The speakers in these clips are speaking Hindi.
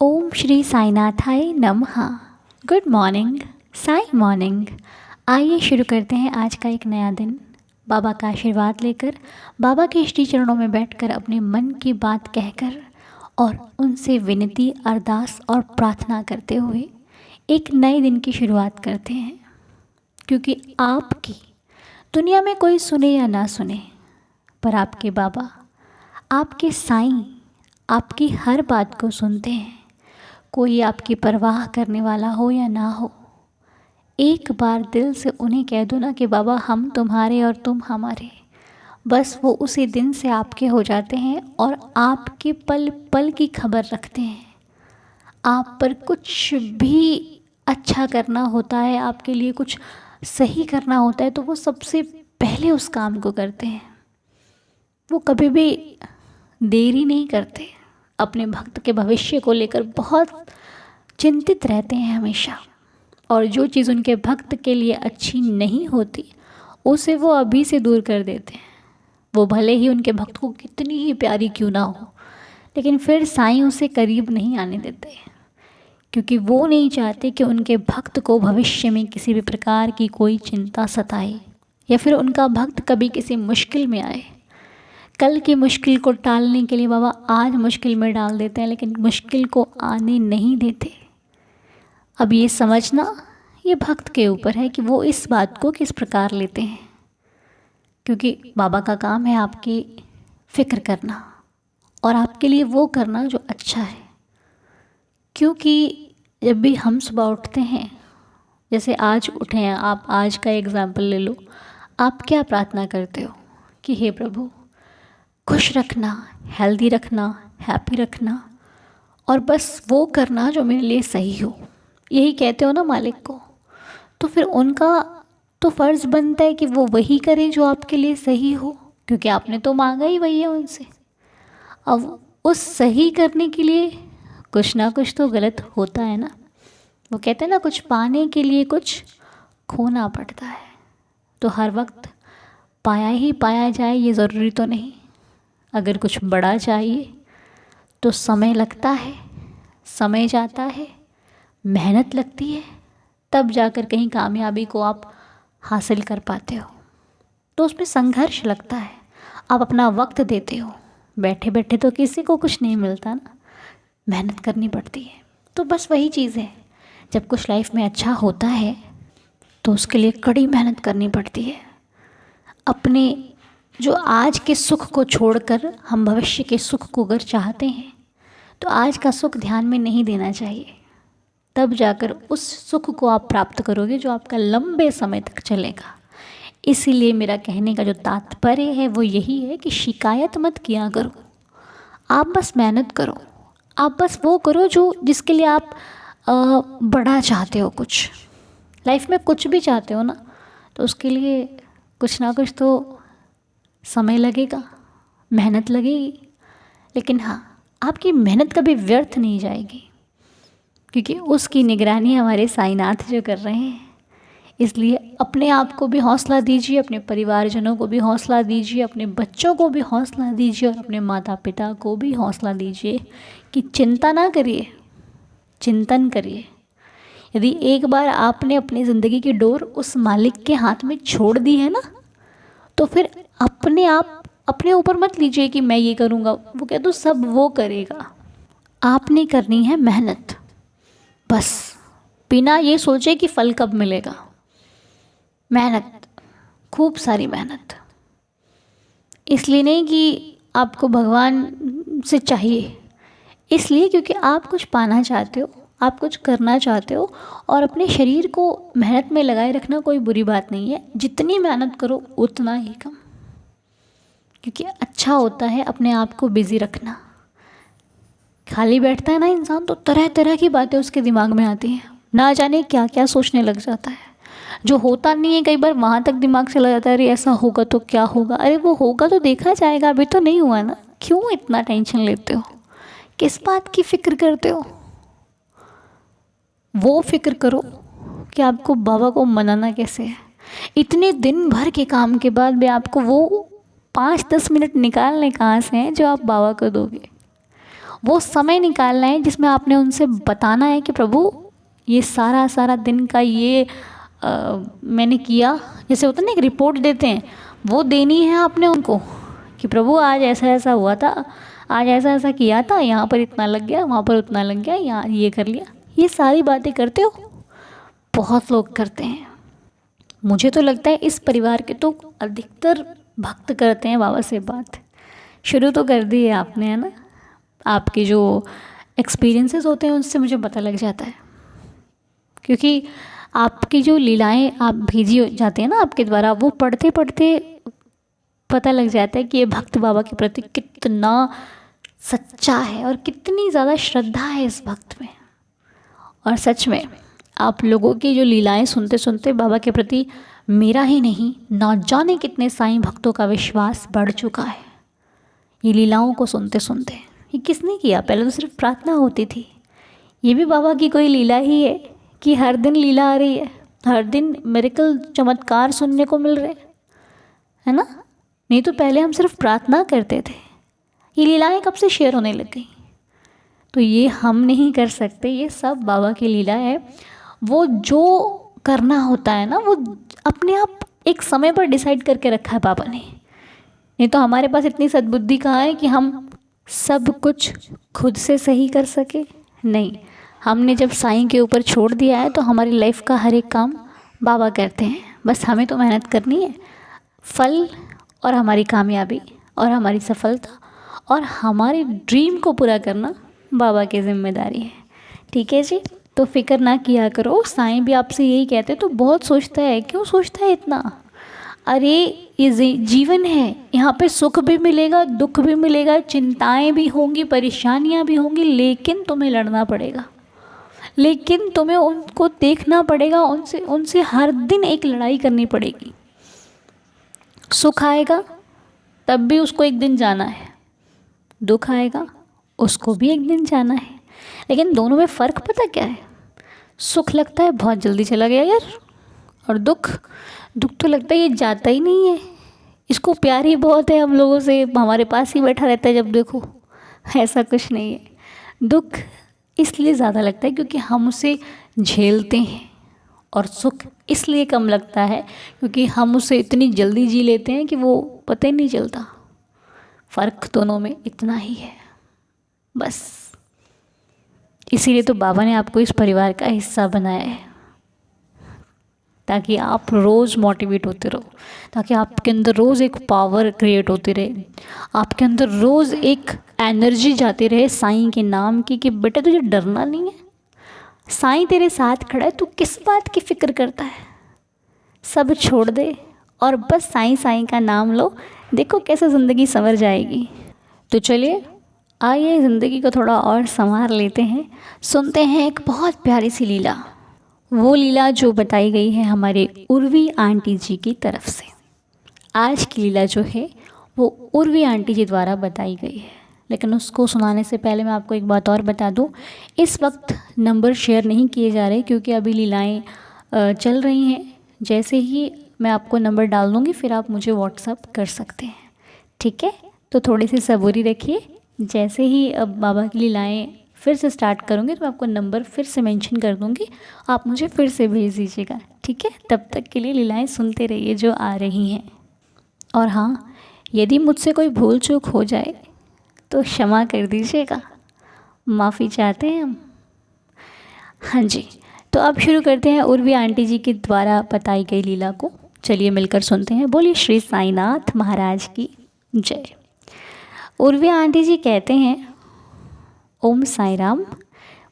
ओम श्री साईनाथाय नमः। Good morning, Sai morning. आइए शुरू करते हैं आज का एक नया दिन, बाबा का आशीर्वाद लेकर, बाबा के श्री चरणों में बैठकर अपने मन की बात कहकर और उनसे विनती, अरदास और प्रार्थना करते हुए एक नए दिन की शुरुआत करते हैं। क्योंकि आपकी दुनिया में कोई सुने या ना सुने, पर आपके बाबा, आपके साईं आपकी हर बात को सुनते हैं। कोई आपकी परवाह करने वाला हो या ना हो, एक बार दिल से उन्हें कह दो ना कि बाबा हम तुम्हारे और तुम हमारे, बस वो उसी दिन से आपके हो जाते हैं और आपके पल पल की खबर रखते हैं। आप पर कुछ भी अच्छा करना होता है, आपके लिए कुछ सही करना होता है, तो वो सबसे पहले उस काम को करते हैं। वो कभी भी देरी नहीं करते, अपने भक्त के भविष्य को लेकर बहुत चिंतित रहते हैं हमेशा। और जो चीज़ उनके भक्त के लिए अच्छी नहीं होती उसे वो अभी से दूर कर देते हैं। वो भले ही उनके भक्त को कितनी ही प्यारी क्यों ना हो, लेकिन फिर साईं उसे करीब नहीं आने देते, क्योंकि वो नहीं चाहते कि उनके भक्त को भविष्य में किसी भी प्रकार की कोई चिंता सताए या फिर उनका भक्त कभी किसी मुश्किल में आए। कल की मुश्किल को टालने के लिए बाबा आज मुश्किल में डाल देते हैं, लेकिन मुश्किल को आने नहीं देते। अब ये समझना ये भक्त के ऊपर है कि वो इस बात को किस प्रकार लेते हैं, क्योंकि बाबा का काम है आपकी फ़िक्र करना और आपके लिए वो करना जो अच्छा है। क्योंकि जब भी हम सुबह उठते हैं, जैसे आज उठे हैं आप, आज का एग्ज़ाम्पल ले लो, आप क्या प्रार्थना करते हो कि हे प्रभु खुश रखना, हेल्दी रखना, हैप्पी रखना और बस वो करना जो मेरे लिए सही हो, यही कहते हो ना मालिक को। तो फिर उनका तो फ़र्ज़ बनता है कि वो वही करें जो आपके लिए सही हो, क्योंकि आपने तो मांगा ही वही है उनसे। अब उस सही करने के लिए कुछ ना कुछ तो गलत होता है ना। वो कहते हैं ना, कुछ पाने के लिए कुछ खोना पड़ता है। तो हर वक्त पाया ही पाया जाए ये ज़रूरी तो नहीं। अगर कुछ बड़ा चाहिए तो समय लगता है, समय जाता है, मेहनत लगती है, तब जाकर कहीं कामयाबी को आप हासिल कर पाते हो। तो उसमें संघर्ष लगता है, आप अपना वक्त देते हो। बैठे बैठे तो किसी को कुछ नहीं मिलता ना, मेहनत करनी पड़ती है। तो बस वही चीज़ है, जब कुछ लाइफ में अच्छा होता है तो उसके लिए कड़ी मेहनत करनी पड़ती है। अपने जो आज के सुख को छोड़कर हम भविष्य के सुख को अगर चाहते हैं तो आज का सुख ध्यान में नहीं देना चाहिए। तब जाकर उस सुख को आप प्राप्त करोगे जो आपका लंबे समय तक चलेगा। इसीलिए मेरा कहने का जो तात्पर्य है वो यही है कि शिकायत मत किया करो, आप बस मेहनत करो, आप बस वो करो जो जिसके लिए आप बड़ा चाहते हो। कुछ लाइफ में कुछ भी चाहते हो ना, तो उसके लिए कुछ ना कुछ तो समय लगेगा, मेहनत लगेगी। लेकिन हाँ, आपकी मेहनत कभी व्यर्थ नहीं जाएगी, क्योंकि उसकी निगरानी हमारे साईनाथ जो कर रहे हैं। इसलिए अपने आप को भी हौसला दीजिए, अपने परिवारजनों को भी हौसला दीजिए, अपने बच्चों को भी हौसला दीजिए और अपने माता पिता को भी हौसला दीजिए कि चिंता ना करिए, चिंतन करिए। यदि एक बार आपने अपनी ज़िंदगी की डोर उस मालिक के हाथ में छोड़ दी है ना, तो फिर अपने आप अपने ऊपर मत लीजिए कि मैं ये करूँगा, वो कह दो सब वो करेगा। आपने करनी है मेहनत, बस बिना ये सोचे कि फल कब मिलेगा। मेहनत, खूब सारी मेहनत। इसलिए नहीं कि आपको भगवान से चाहिए, इसलिए क्योंकि आप कुछ पाना चाहते हो, आप कुछ करना चाहते हो और अपने शरीर को मेहनत में लगाए रखना कोई बुरी बात नहीं है। जितनी मेहनत करो उतना ही कम, क्योंकि अच्छा होता है अपने आप को बिज़ी रखना। खाली बैठता है ना इंसान तो तरह तरह की बातें उसके दिमाग में आती हैं, ना जाने क्या क्या सोचने लग जाता है। जो होता नहीं है कई बार वहाँ तक दिमाग चला जाता है, अरे ऐसा होगा तो क्या होगा, अरे वो होगा तो देखा जाएगा, अभी तो नहीं हुआ ना, क्यों इतना टेंशन लेते हो, किस बात की फ़िक्र करते हो। वो फिक्र करो कि आपको बाबा को मनाना कैसे है। इतने दिन भर के काम के बाद भी आपको वो 5-10 मिनट निकालने कहाँ से हैं जो आप बाबा को दोगे। वो समय निकालना है जिसमें आपने उनसे बताना है कि प्रभु ये सारा दिन का ये मैंने किया, जैसे होता है ना एक रिपोर्ट देते हैं, वो देनी है आपने उनको कि प्रभु आज ऐसा ऐसा हुआ था, आज ऐसा ऐसा किया था, यहाँ पर इतना लग गया, वहाँ पर उतना लग गया, यहाँ ये कर लिया। ये सारी बातें करते हो? बहुत लोग करते हैं। मुझे तो लगता है इस परिवार के तो अधिकतर भक्त करते हैं बाबा से बात। शुरू तो कर दी है आपने, है ना? आपके जो एक्सपीरियंसेस होते हैं उससे मुझे पता लग जाता है, क्योंकि आपकी जो लीलाएं आप भेजी जाती हैं ना आपके द्वारा, वो पढ़ते पढ़ते पता लग जाता है कि ये भक्त बाबा के प्रति कितना सच्चा है और कितनी ज़्यादा श्रद्धा है इस भक्त में। और सच में आप लोगों की जो लीलाएं सुनते सुनते बाबा के प्रति मेरा ही नहीं, ना जाने कितने साईं भक्तों का विश्वास बढ़ चुका है ये लीलाओं को सुनते सुनते। ये किसने किया? पहले तो सिर्फ प्रार्थना होती थी, ये भी बाबा की कोई लीला ही है कि हर दिन लीला आ रही है, हर दिन मिरेकल चमत्कार सुनने को मिल रहे है ना? नहीं तो पहले हम सिर्फ प्रार्थना करते थे, ये लीलाएं कब से शेयर होने लग गई? तो ये हम नहीं कर सकते, ये सब बाबा की लीला है। वो जो करना होता है ना वो अपने आप एक समय पर डिसाइड करके रखा है बाबा ने। नहीं तो हमारे पास इतनी सद्बुद्धि कहाँ है कि हम सब कुछ खुद से सही कर सके। नहीं, हमने जब साईं के ऊपर छोड़ दिया है तो हमारी लाइफ का हर एक काम बाबा करते हैं। बस हमें तो मेहनत करनी है, फल और हमारी कामयाबी और हमारी सफलता और हमारे ड्रीम को पूरा करना बाबा की जिम्मेदारी है। ठीक है जी, तो फिक्र ना किया करो। साईं भी आपसे यही कहते तो बहुत सोचता है, क्यों सोचता है इतना? अरे ये जीवन है, यहाँ पे सुख भी मिलेगा, दुख भी मिलेगा, चिंताएं भी होंगी, परेशानियाँ भी होंगी, लेकिन तुम्हें लड़ना पड़ेगा, लेकिन तुम्हें उनको देखना पड़ेगा, उनसे हर दिन एक लड़ाई करनी पड़ेगी। सुख आएगा तब भी उसको एक दिन जाना है, दुख आएगा उसको भी एक दिन जाना है। लेकिन दोनों में फ़र्क पता क्या है? सुख लगता है बहुत जल्दी चला गया यार, और दुख तो लगता है ये जाता ही नहीं है, इसको प्यार ही बहुत है हम लोगों से, हमारे पास ही बैठा रहता है जब देखो। ऐसा कुछ नहीं है। दुख इसलिए ज़्यादा लगता है क्योंकि हम उसे झेलते हैं, और सुख इसलिए कम लगता है क्योंकि हम उसे इतनी जल्दी जी लेते हैं कि वो पता ही नहीं चलता। फ़र्क दोनों में इतना ही है बस। इसीलिए तो बाबा ने आपको इस परिवार का हिस्सा बनाया है, ताकि आप रोज़ मोटिवेट होते रहो, ताकि आपके अंदर रोज़ एक पावर क्रिएट होती रहे, आपके अंदर रोज़ एक एनर्जी जाती रहे साईं के नाम की, कि बेटा तुझे डरना नहीं है, साईं तेरे साथ खड़ा है, तू किस बात की फ़िक्र करता है? सब छोड़ दे और बस साईं का नाम लो, देखो कैसे ज़िंदगी संवर जाएगी। तो चलिए आइए ज़िंदगी को थोड़ा और संवार लेते हैं, सुनते हैं एक बहुत प्यारी सी लीला, वो लीला जो बताई गई है हमारे उर्वी आंटी जी की तरफ से। आज की लीला जो है वो उर्वी आंटी जी द्वारा बताई गई है। लेकिन उसको सुनाने से पहले मैं आपको एक बात और बता दूं, इस वक्त नंबर शेयर नहीं किए जा रहे क्योंकि अभी लीलाएं चल रही हैं। जैसे ही मैं आपको नंबर डाल दूँगी फिर आप मुझे व्हाट्सअप कर सकते हैं, ठीक है? तो थोड़ी सी सबूरी रखिए, जैसे ही अब बाबा की लीलाएं फिर से स्टार्ट करूँगी तो मैं आपको नंबर फिर से मेंशन कर दूँगी, आप मुझे फिर से भेज दीजिएगा, ठीक है? तब तक के लिए लीलाएं सुनते रहिए जो आ रही हैं। और हाँ, यदि मुझसे कोई भूल चूक हो जाए तो क्षमा कर दीजिएगा, माफ़ी चाहते हैं हम। हाँ जी, तो अब शुरू करते हैं उर्वी आंटी जी के द्वारा बताई गई लीला को। चलिए मिलकर सुनते हैं। बोलिए श्री साईनाथ महाराज की जय। उर्वी आंटी जी कहते हैं, ओम साई राम।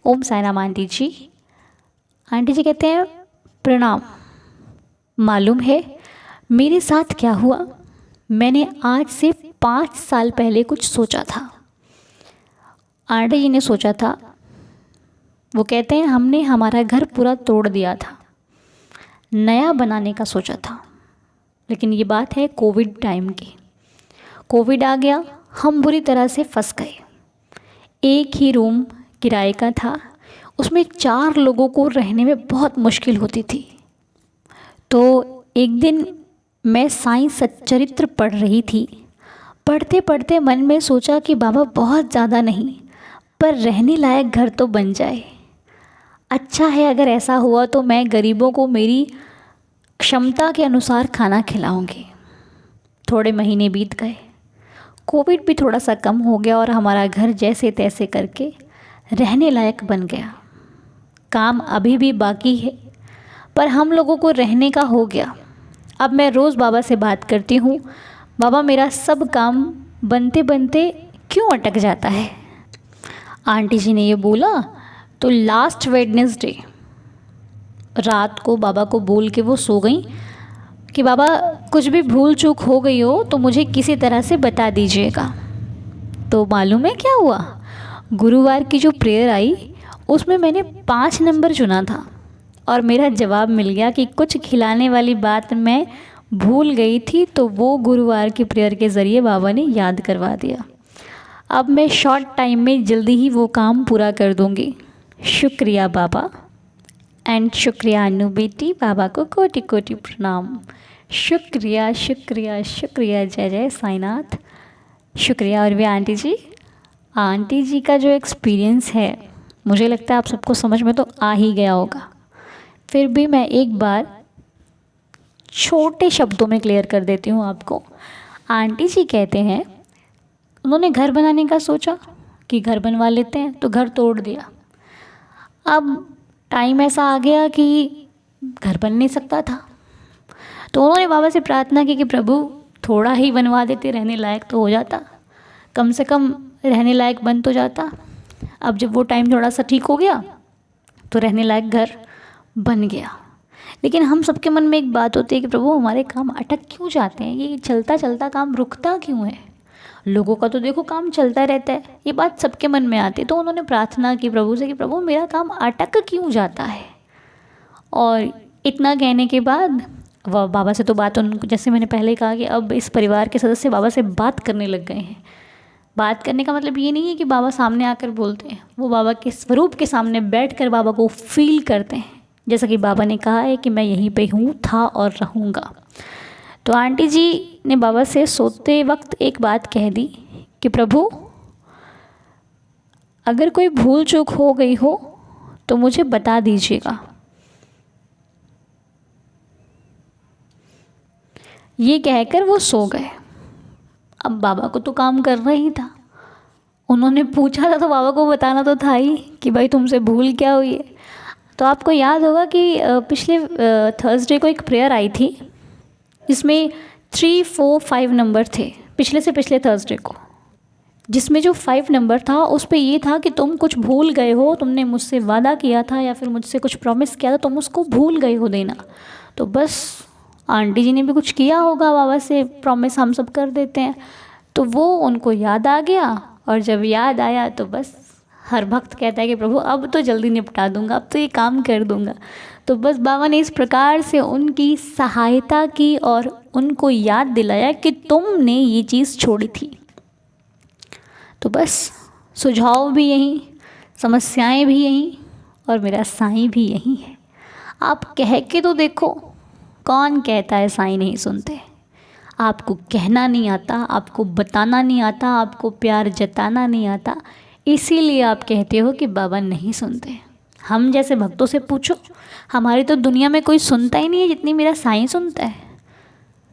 ओम साई राम आंटी जी। आंटी जी कहते हैं, प्रणाम। मालूम है मेरे साथ क्या हुआ? मैंने आज से 5 साल पहले कुछ सोचा था। आंटी जी ने सोचा था, वो कहते हैं हमने हमारा घर पूरा तोड़ दिया था, नया बनाने का सोचा था। लेकिन ये बात है कोविड टाइम की। कोविड आ गया, हम बुरी तरह से फंस गए। एक ही रूम किराए का था, उसमें 4 लोगों को रहने में बहुत मुश्किल होती थी। तो एक दिन मैं साईं सच्चरित्र पढ़ रही थी। पढ़ते पढ़ते मन में सोचा कि बाबा बहुत ज़्यादा नहीं, पर रहने लायक घर तो बन जाए। अच्छा है अगर ऐसा हुआ तो मैं गरीबों को मेरी क्षमता के अनुसार खाना खिलाऊंगी। थोड़े महीने बीत गए, कोविड भी थोड़ा सा कम हो गया और हमारा घर जैसे तैसे करके रहने लायक बन गया। काम अभी भी बाकी है पर हम लोगों को रहने का हो गया। अब मैं रोज़ बाबा से बात करती हूँ, बाबा मेरा सब काम बनते बनते क्यों अटक जाता है। आंटी जी ने ये बोला तो लास्ट वेडनेसडे रात को बाबा को बोल के वो सो गई कि बाबा कुछ भी भूल चूक हो गई हो तो मुझे किसी तरह से बता दीजिएगा। तो मालूम है क्या हुआ, गुरुवार की जो प्रेयर आई उसमें मैंने 5 नंबर चुना था और मेरा जवाब मिल गया कि कुछ खिलाने वाली बात मैं भूल गई थी, तो वो गुरुवार की प्रेयर के ज़रिए बाबा ने याद करवा दिया। अब मैं शॉर्ट टाइम में जल्दी ही वो काम पूरा कर दूंगी। शुक्रिया बाबा। एंड शुक्रिया अनु बेटी, बाबा को कोटि कोटि प्रणाम। शुक्रिया शुक्रिया शुक्रिया, जय जय साईनाथ। शुक्रिया। और वे आंटी जी का जो एक्सपीरियंस है मुझे लगता है आप सबको समझ में तो आ ही गया होगा, फिर भी मैं एक बार छोटे शब्दों में क्लियर कर देती हूँ आपको। आंटी जी कहते हैं उन्होंने घर बनाने का सोचा कि घर बनवा लेते हैं, तो घर तोड़ दिया। अब टाइम ऐसा आ गया कि घर बन नहीं सकता था, तो उन्होंने बाबा से प्रार्थना की कि प्रभु थोड़ा ही बनवा देते, रहने लायक तो हो जाता, कम से कम रहने लायक बन तो जाता। अब जब वो टाइम थोड़ा सा ठीक हो गया तो रहने लायक घर बन गया। लेकिन हम सबके मन में एक बात होती है कि प्रभु हमारे काम अटक क्यों जाते हैं, ये चलता चलता काम रुकता क्यों है। लोगों का तो देखो काम चलता रहता है, ये बात सबके मन में आती है। तो उन्होंने प्रार्थना की प्रभु से कि प्रभु मेरा काम अटक क्यों जाता है। और इतना कहने के बाद वह बाबा से तो बात, उनको जैसे मैंने पहले कहा कि अब इस परिवार के सदस्य बाबा से बात करने लग गए हैं। बात करने का मतलब ये नहीं है कि बाबा सामने आकर बोलते हैं, वो बाबा के स्वरूप के सामने बैठकर बाबा को फील करते हैं, जैसा कि बाबा ने कहा है कि मैं यहीं पे हूँ, था और रहूँगा। तो आंटी जी ने बाबा से सोते वक्त एक बात कह दी कि प्रभु अगर कोई भूल चूक हो गई हो तो मुझे बता दीजिएगा। ये कहकर वो सो गए। अब बाबा को तो काम करना ही था, उन्होंने पूछा था तो बाबा को बताना तो था ही कि भाई तुमसे भूल क्या हुई है। तो आपको याद होगा कि पिछले थर्सडे को एक प्रेयर आई थी जिसमें 3, 4, 5 नंबर थे, पिछले से पिछले थर्सडे को, जिसमें जो 5 नंबर था उस पे ये था कि तुम कुछ भूल गए हो, तुमने मुझसे वादा किया था या फिर मुझसे कुछ प्रॉमिस किया था, तुम उसको भूल गए हो देना। तो बस आंटी जी ने भी कुछ किया होगा, बाबा से प्रॉमिस हम सब कर देते हैं, तो वो उनको याद आ गया। और जब याद आया तो बस हर भक्त कहता है कि प्रभु अब तो जल्दी निपटा दूंगा, अब तो ये काम कर दूंगा। तो बस बाबा ने इस प्रकार से उनकी सहायता की और उनको याद दिलाया कि तुमने ये चीज़ छोड़ी थी। तो बस सुझाव भी यहीं, समस्याएं भी यहीं और मेरा साईं भी यहीं है। आप कह के तो देखो, कौन कहता है साईं नहीं सुनते। आपको कहना नहीं आता, आपको बताना नहीं आता, आपको प्यार जताना नहीं आता, इसीलिए आप कहते हो कि बाबा नहीं सुनते। हम जैसे भक्तों से पूछो, हमारी तो दुनिया में कोई सुनता ही नहीं है जितनी मेरा साईं सुनता है।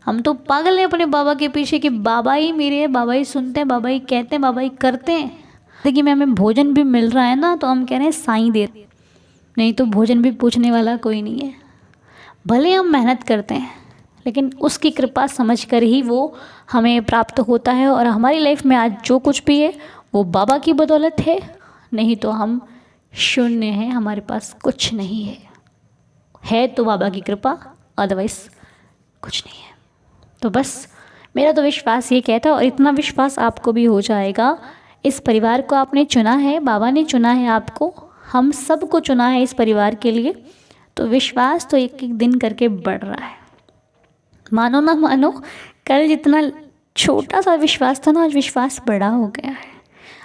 हम तो पागल हैं अपने बाबा के पीछे कि बाबा ही मेरे हैं, बाबा ही सुनते हैं, बाबा ही कहते हैं, बाबा ही करते हैं। देखिए में हमें भोजन भी मिल रहा है ना, तो हम कह रहे हैं साईं दे, नहीं तो भोजन भी पूछने वाला कोई नहीं है। भले हम मेहनत करते हैं लेकिन उसकी कृपा समझकर ही वो हमें प्राप्त होता है। और हमारी लाइफ में आज जो कुछ भी है वो बाबा की बदौलत है, नहीं तो हम शून्य हैं, हमारे पास कुछ नहीं है तो बाबा की कृपा, अदरवाइज कुछ नहीं है। तो बस मेरा तो विश्वास ये कहता है और इतना विश्वास आपको भी हो जाएगा। इस परिवार को आपने चुना है, बाबा ने चुना है आपको, हम सबको चुना है इस परिवार के लिए, तो विश्वास तो एक एक दिन करके बढ़ रहा है। मानो ना मानो, कल जितना छोटा सा विश्वास था ना, आज विश्वास बड़ा हो गया है,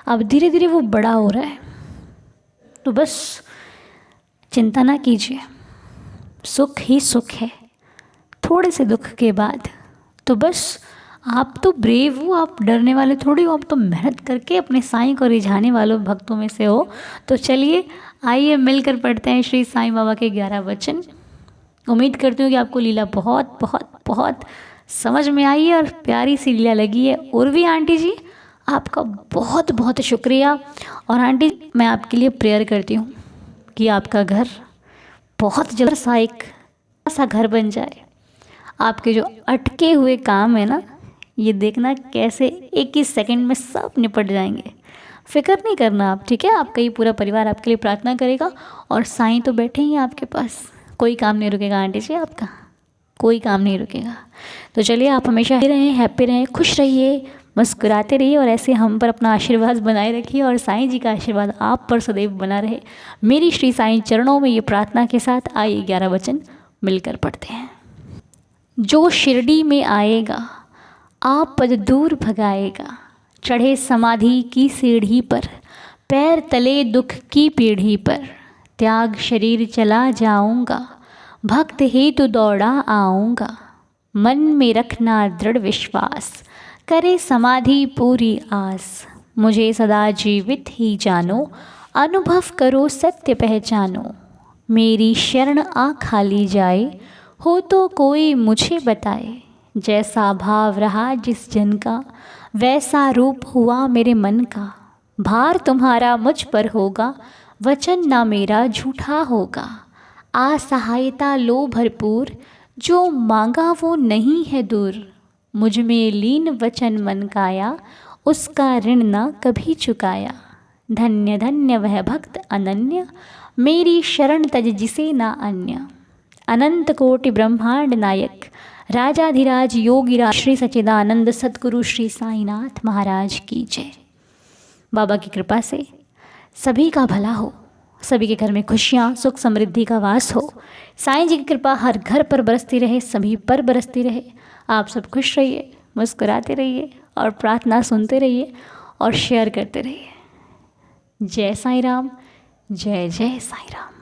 अब धीरे धीरे वो बड़ा हो रहा है। तो बस चिंता ना कीजिए, सुख ही सुख है थोड़े से दुख के बाद। तो बस आप तो ब्रेव हो, आप डरने वाले थोड़ी हो, आप तो मेहनत करके अपने साईं को रिझाने वालों भक्तों में से हो। तो चलिए आइए मिलकर पढ़ते हैं श्री साईं बाबा के 11 वचन। उम्मीद करती हूँ कि आपको लीला बहुत बहुत बहुत समझ में आई है और प्यारी सी लीला लगी है। उर्वी आंटी जी, आपका बहुत बहुत शुक्रिया। और आंटी, मैं आपके लिए प्रेयर करती हूँ कि आपका घर बहुत जल्द सा एक ऐसा घर बन जाए। आपके जो अटके हुए काम है ना, ये देखना कैसे एक ही सेकंड में सब निपट जाएंगे। फिक्र नहीं करना आप, ठीक है। आपका ये पूरा परिवार आपके लिए प्रार्थना करेगा और साईं तो बैठे ही हैं आपके पास। कोई काम नहीं रुकेगा आंटी जी, आपका कोई काम नहीं रुकेगा। तो चलिए, आप हमेशा रहें, हैप्पी रहें, खुश रहिए, मुस्कुराते रहिए और ऐसे हम पर अपना आशीर्वाद बनाए रखिए और साईं जी का आशीर्वाद आप पर सदैव बना रहे। मेरी श्री साईं चरणों में ये प्रार्थना के साथ आइए 11 वचन मिलकर पढ़ते हैं। जो शिरडी में आएगा आप पद दूर भगाएगा, चढ़े समाधि की सीढ़ी पर, पैर तले दुख की पीढ़ी पर, त्याग शरीर चला जाऊंगा, भक्त हेतु दौड़ा आऊंगा, मन में रखना दृढ़ विश्वास, करे समाधि पूरी आस, मुझे सदा जीवित ही जानो, अनुभव करो सत्य पहचानो, मेरी शरण आ खाली जाए, हो तो कोई मुझे बताए, जैसा भाव रहा जिस जन का, वैसा रूप हुआ मेरे मन का, भार तुम्हारा मुझ पर होगा, वचन ना मेरा झूठा होगा, असहायता लो भरपूर, जो मांगा वो नहीं है दूर, मुझ में लीन वचन मन काया, उसका ऋण ना कभी चुकाया, धन्य धन्य वह भक्त अनन्य, मेरी शरण तज जिसे ना अन्य, अनंत कोटि ब्रह्मांड नायक, राजाधिराज योगीराज श्री सच्चिदानंद सद्गुरु श्री साईनाथ महाराज की जय। बाबा की कृपा से सभी का भला हो, सभी के घर में खुशियाँ सुख समृद्धि का वास हो, साईं जी की कृपा हर घर पर बरसती रहे, सभी पर बरसती रहे। आप सब खुश रहिए, मुस्कुराते रहिए और प्रार्थना सुनते रहिए और शेयर करते रहिए। जय साईं राम, जय जय साईं राम।